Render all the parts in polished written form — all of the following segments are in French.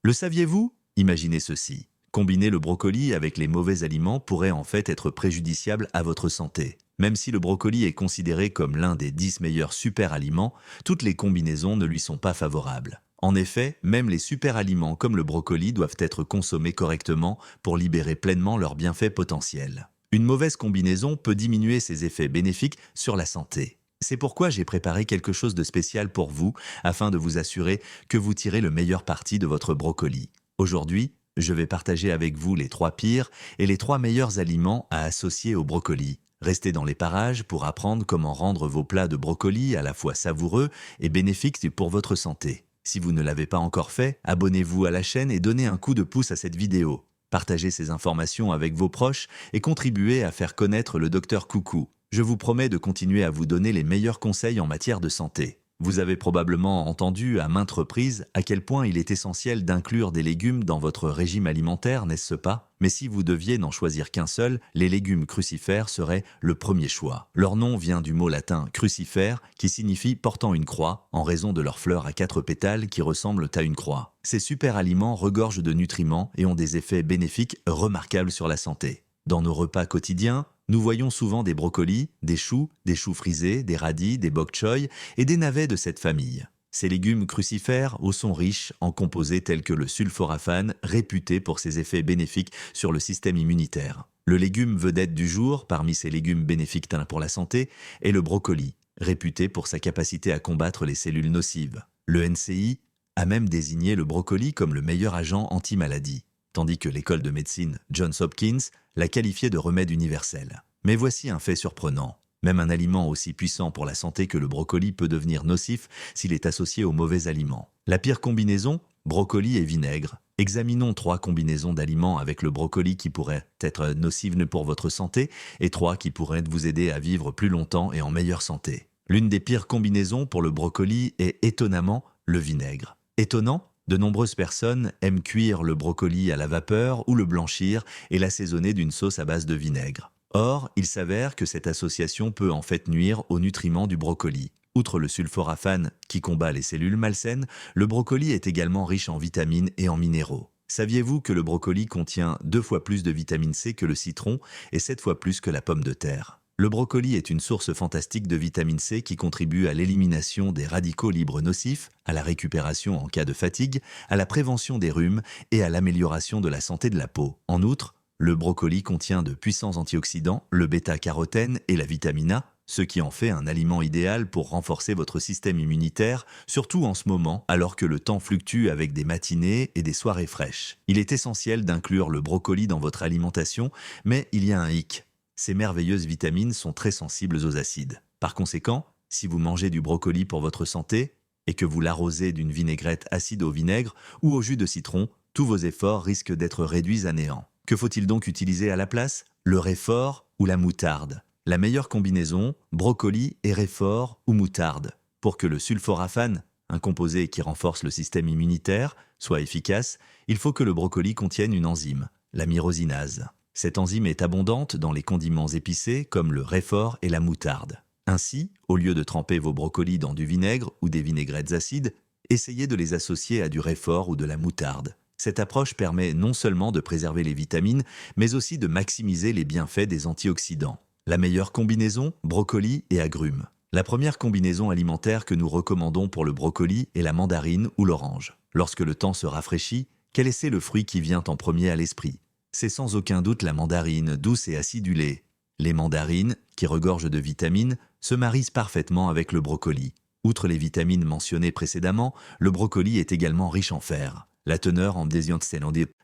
Le saviez-vous? Imaginez ceci. Combiner le brocoli avec les mauvais aliments pourrait en fait être préjudiciable à votre santé. Même si le brocoli est considéré comme l'un des 10 meilleurs super-aliments, toutes les combinaisons ne lui sont pas favorables. En effet, même les super-aliments comme le brocoli doivent être consommés correctement pour libérer pleinement leurs bienfaits potentiels. Une mauvaise combinaison peut diminuer ses effets bénéfiques sur la santé. C'est pourquoi j'ai préparé quelque chose de spécial pour vous afin de vous assurer que vous tirez le meilleur parti de votre brocoli. Aujourd'hui, je vais partager avec vous les 3 pires et les 3 meilleurs aliments à associer au brocoli. Restez dans les parages pour apprendre comment rendre vos plats de brocoli à la fois savoureux et bénéfiques pour votre santé. Si vous ne l'avez pas encore fait, abonnez-vous à la chaîne et donnez un coup de pouce à cette vidéo. Partagez ces informations avec vos proches et contribuez à faire connaître le Docteur Coucou. Je vous promets de continuer à vous donner les meilleurs conseils en matière de santé. Vous avez probablement entendu à maintes reprises à quel point il est essentiel d'inclure des légumes dans votre régime alimentaire, n'est-ce pas? Mais si vous deviez n'en choisir qu'un seul, les légumes crucifères seraient le premier choix. Leur nom vient du mot latin crucifère qui signifie portant une croix en raison de leurs fleurs à 4 pétales qui ressemblent à une croix. Ces super aliments regorgent de nutriments et ont des effets bénéfiques remarquables sur la santé. Dans nos repas quotidiens, nous voyons souvent des brocolis, des choux frisés, des radis, des bok choy et des navets de cette famille. Ces légumes crucifères sont riches en composés tels que le sulforaphane, réputé pour ses effets bénéfiques sur le système immunitaire. Le légume vedette du jour, parmi ces légumes bénéfiques pour la santé, est le brocoli, réputé pour sa capacité à combattre les cellules nocives. Le NCI a même désigné le brocoli comme le meilleur agent anti-maladie, tandis que l'école de médecine Johns Hopkins l'a qualifié de remède universel. Mais voici un fait surprenant. Même un aliment aussi puissant pour la santé que le brocoli peut devenir nocif s'il est associé aux mauvais aliments. La pire combinaison, brocoli et vinaigre. Examinons 3 combinaisons d'aliments avec le brocoli qui pourraient être nocives pour votre santé et 3 qui pourraient vous aider à vivre plus longtemps et en meilleure santé. L'une des pires combinaisons pour le brocoli est étonnamment le vinaigre. Étonnant? De nombreuses personnes aiment cuire le brocoli à la vapeur ou le blanchir et l'assaisonner d'une sauce à base de vinaigre. Or, il s'avère que cette association peut en fait nuire aux nutriments du brocoli. Outre le sulforaphane qui combat les cellules malsaines, le brocoli est également riche en vitamines et en minéraux. Saviez-vous que le brocoli contient 2 fois plus de vitamine C que le citron et 7 fois plus que la pomme de terre? Le brocoli est une source fantastique de vitamine C qui contribue à l'élimination des radicaux libres nocifs, à la récupération en cas de fatigue, à la prévention des rhumes et à l'amélioration de la santé de la peau. En outre, le brocoli contient de puissants antioxydants, le bêta-carotène et la vitamine A, ce qui en fait un aliment idéal pour renforcer votre système immunitaire, surtout en ce moment alors que le temps fluctue avec des matinées et des soirées fraîches. Il est essentiel d'inclure le brocoli dans votre alimentation, mais il y a un hic. Ces merveilleuses vitamines sont très sensibles aux acides. Par conséquent, si vous mangez du brocoli pour votre santé et que vous l'arrosez d'une vinaigrette acide au vinaigre ou au jus de citron, tous vos efforts risquent d'être réduits à néant. Que faut-il donc utiliser à la place? Le réfort ou la moutarde? La meilleure combinaison, brocoli et réfort ou moutarde. Pour que le sulforaphane, un composé qui renforce le système immunitaire, soit efficace, il faut que le brocoli contienne une enzyme, la myrosinase. Cette enzyme est abondante dans les condiments épicés comme le réfort et la moutarde. Ainsi, au lieu de tremper vos brocolis dans du vinaigre ou des vinaigrettes acides, essayez de les associer à du réfort ou de la moutarde. Cette approche permet non seulement de préserver les vitamines, mais aussi de maximiser les bienfaits des antioxydants. La meilleure combinaison, brocoli et agrumes. La première combinaison alimentaire que nous recommandons pour le brocoli est la mandarine ou l'orange. Lorsque le temps se rafraîchit, quel est le fruit qui vient en premier à l'esprit? C'est sans aucun doute la mandarine, douce et acidulée. Les mandarines, qui regorgent de vitamines, se marient parfaitement avec le brocoli. Outre les vitamines mentionnées précédemment, le brocoli est également riche en fer. La teneur en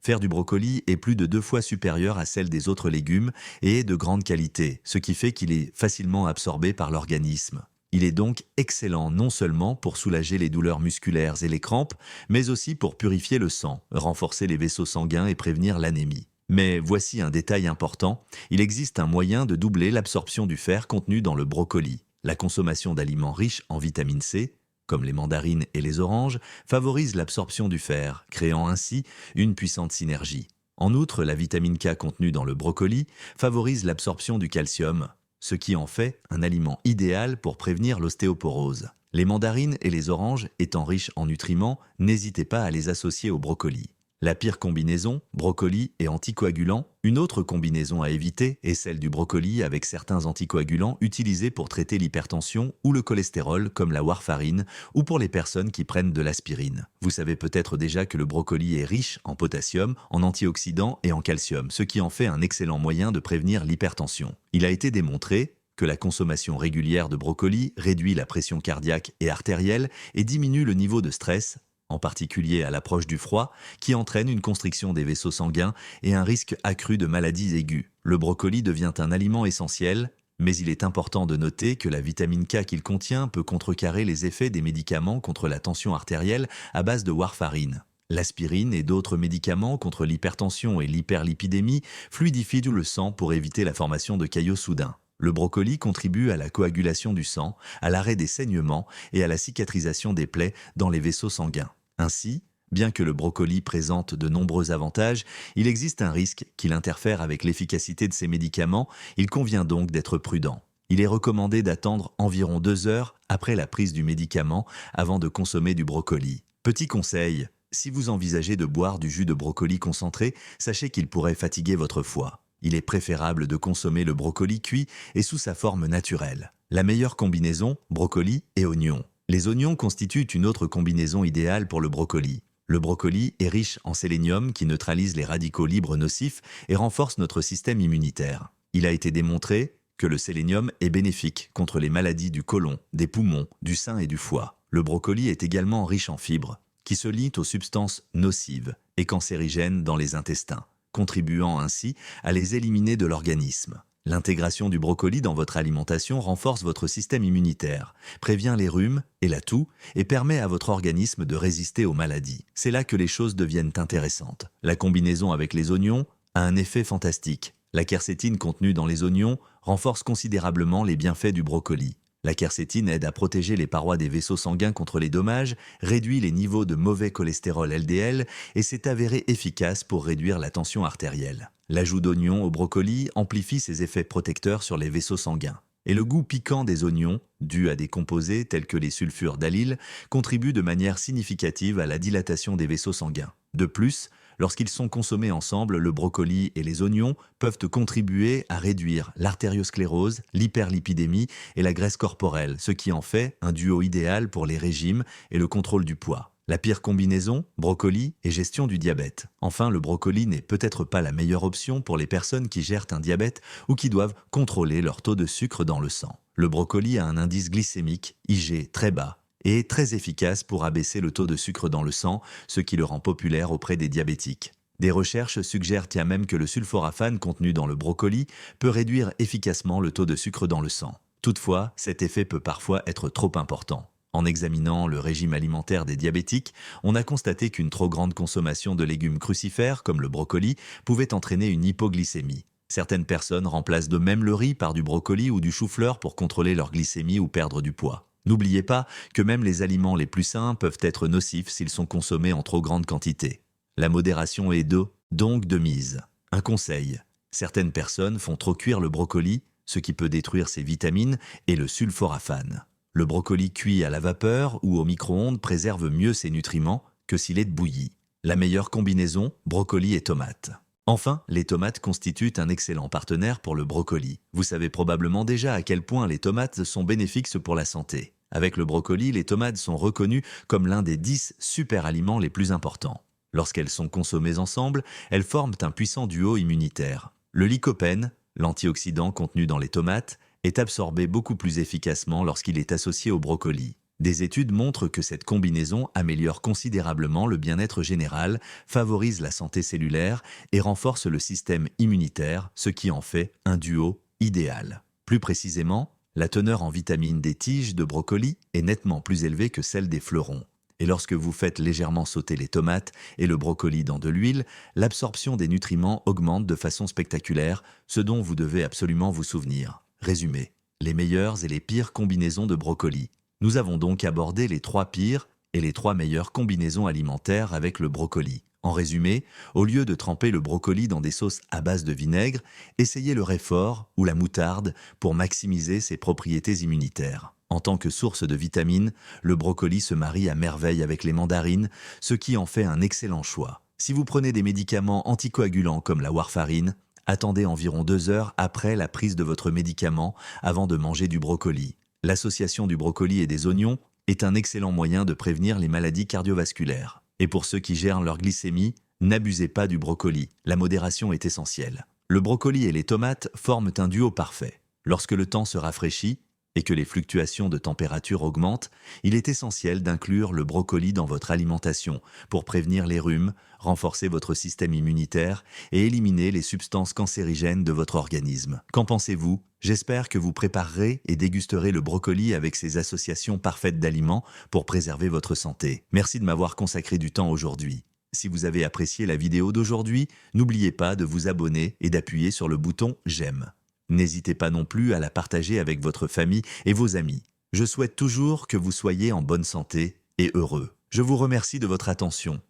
fer du brocoli est plus de 2 fois supérieure à celle des autres légumes et est de grande qualité, ce qui fait qu'il est facilement absorbé par l'organisme. Il est donc excellent non seulement pour soulager les douleurs musculaires et les crampes, mais aussi pour purifier le sang, renforcer les vaisseaux sanguins et prévenir l'anémie. Mais voici un détail important, il existe un moyen de doubler l'absorption du fer contenu dans le brocoli. La consommation d'aliments riches en vitamine C, comme les mandarines et les oranges, favorise l'absorption du fer, créant ainsi une puissante synergie. En outre, la vitamine K contenue dans le brocoli favorise l'absorption du calcium, ce qui en fait un aliment idéal pour prévenir l'ostéoporose. Les mandarines et les oranges étant riches en nutriments, n'hésitez pas à les associer au brocoli. La pire combinaison, brocoli et anticoagulants. Une autre combinaison à éviter est celle du brocoli avec certains anticoagulants utilisés pour traiter l'hypertension ou le cholestérol comme la warfarine ou pour les personnes qui prennent de l'aspirine. Vous savez peut-être déjà que le brocoli est riche en potassium, en antioxydants et en calcium, ce qui en fait un excellent moyen de prévenir l'hypertension. Il a été démontré que la consommation régulière de brocoli réduit la pression cardiaque et artérielle et diminue le niveau de stress, en particulier à l'approche du froid, qui entraîne une constriction des vaisseaux sanguins et un risque accru de maladies aiguës. Le brocoli devient un aliment essentiel, mais il est important de noter que la vitamine K qu'il contient peut contrecarrer les effets des médicaments contre la tension artérielle à base de warfarine. L'aspirine et d'autres médicaments contre l'hypertension et l'hyperlipidémie fluidifient le sang pour éviter la formation de caillots soudains. Le brocoli contribue à la coagulation du sang, à l'arrêt des saignements et à la cicatrisation des plaies dans les vaisseaux sanguins. Ainsi, bien que le brocoli présente de nombreux avantages, il existe un risque qu'il interfère avec l'efficacité de ces médicaments, il convient donc d'être prudent. Il est recommandé d'attendre environ 2 heures après la prise du médicament avant de consommer du brocoli. Petit conseil, si vous envisagez de boire du jus de brocoli concentré, sachez qu'il pourrait fatiguer votre foie. Il est préférable de consommer le brocoli cuit et sous sa forme naturelle. La meilleure combinaison, brocoli et oignons. Les oignons constituent une autre combinaison idéale pour le brocoli. Le brocoli est riche en sélénium qui neutralise les radicaux libres nocifs et renforce notre système immunitaire. Il a été démontré que le sélénium est bénéfique contre les maladies du côlon, des poumons, du sein et du foie. Le brocoli est également riche en fibres, qui se lient aux substances nocives et cancérigènes dans les intestins, contribuant ainsi à les éliminer de l'organisme. L'intégration du brocoli dans votre alimentation renforce votre système immunitaire, prévient les rhumes et la toux et permet à votre organisme de résister aux maladies. C'est là que les choses deviennent intéressantes. La combinaison avec les oignons a un effet fantastique. La quercétine contenue dans les oignons renforce considérablement les bienfaits du brocoli. La quercétine aide à protéger les parois des vaisseaux sanguins contre les dommages, réduit les niveaux de mauvais cholestérol LDL et s'est avérée efficace pour réduire la tension artérielle. L'ajout d'oignons au brocoli amplifie ses effets protecteurs sur les vaisseaux sanguins. Et le goût piquant des oignons, dû à des composés tels que les sulfures d'allyle, contribue de manière significative à la dilatation des vaisseaux sanguins. De plus, lorsqu'ils sont consommés ensemble, le brocoli et les oignons peuvent contribuer à réduire l'artériosclérose, l'hyperlipidémie et la graisse corporelle, ce qui en fait un duo idéal pour les régimes et le contrôle du poids. La pire combinaison, brocoli et gestion du diabète. Enfin, le brocoli n'est peut-être pas la meilleure option pour les personnes qui gèrent un diabète ou qui doivent contrôler leur taux de sucre dans le sang. Le brocoli a un indice glycémique, IG, très bas et est très efficace pour abaisser le taux de sucre dans le sang, ce qui le rend populaire auprès des diabétiques. Des recherches suggèrent même que le sulforaphane contenu dans le brocoli peut réduire efficacement le taux de sucre dans le sang. Toutefois, cet effet peut parfois être trop important. En examinant le régime alimentaire des diabétiques, on a constaté qu'une trop grande consommation de légumes crucifères, comme le brocoli, pouvait entraîner une hypoglycémie. Certaines personnes remplacent de même le riz par du brocoli ou du chou-fleur pour contrôler leur glycémie ou perdre du poids. N'oubliez pas que même les aliments les plus sains peuvent être nocifs s'ils sont consommés en trop grande quantité. La modération est donc de mise. Un conseil, certaines personnes font trop cuire le brocoli, ce qui peut détruire ses vitamines et le sulforaphane. Le brocoli cuit à la vapeur ou au micro-ondes préserve mieux ses nutriments que s'il est bouilli. La meilleure combinaison, brocoli et tomates. Enfin, les tomates constituent un excellent partenaire pour le brocoli. Vous savez probablement déjà à quel point les tomates sont bénéfiques pour la santé. Avec le brocoli, les tomates sont reconnues comme l'un des 10 super aliments les plus importants. Lorsqu'elles sont consommées ensemble, elles forment un puissant duo immunitaire. Le lycopène, l'antioxydant contenu dans les tomates, est absorbé beaucoup plus efficacement lorsqu'il est associé au brocoli. Des études montrent que cette combinaison améliore considérablement le bien-être général, favorise la santé cellulaire et renforce le système immunitaire, ce qui en fait un duo idéal. Plus précisément, la teneur en vitamines des tiges de brocoli est nettement plus élevée que celle des fleurons. Et lorsque vous faites légèrement sauter les tomates et le brocoli dans de l'huile, l'absorption des nutriments augmente de façon spectaculaire, ce dont vous devez absolument vous souvenir. Résumé, les meilleures et les pires combinaisons de brocoli. Nous avons donc abordé les 3 pires et les 3 meilleures combinaisons alimentaires avec le brocoli. En résumé, au lieu de tremper le brocoli dans des sauces à base de vinaigre, essayez le réfort ou la moutarde pour maximiser ses propriétés immunitaires. En tant que source de vitamines, le brocoli se marie à merveille avec les mandarines, ce qui en fait un excellent choix. Si vous prenez des médicaments anticoagulants comme la warfarine, attendez environ 2 heures après la prise de votre médicament avant de manger du brocoli. L'association du brocoli et des oignons est un excellent moyen de prévenir les maladies cardiovasculaires. Et pour ceux qui gèrent leur glycémie, n'abusez pas du brocoli, la modération est essentielle. Le brocoli et les tomates forment un duo parfait. Lorsque le temps se rafraîchit et que les fluctuations de température augmentent, il est essentiel d'inclure le brocoli dans votre alimentation pour prévenir les rhumes, renforcer votre système immunitaire et éliminer les substances cancérigènes de votre organisme. Qu'en pensez-vous? J'espère que vous préparerez et dégusterez le brocoli avec ces associations parfaites d'aliments pour préserver votre santé. Merci de m'avoir consacré du temps aujourd'hui. Si vous avez apprécié la vidéo d'aujourd'hui, n'oubliez pas de vous abonner et d'appuyer sur le bouton « J'aime ». N'hésitez pas non plus à la partager avec votre famille et vos amis. Je souhaite toujours que vous soyez en bonne santé et heureux. Je vous remercie de votre attention.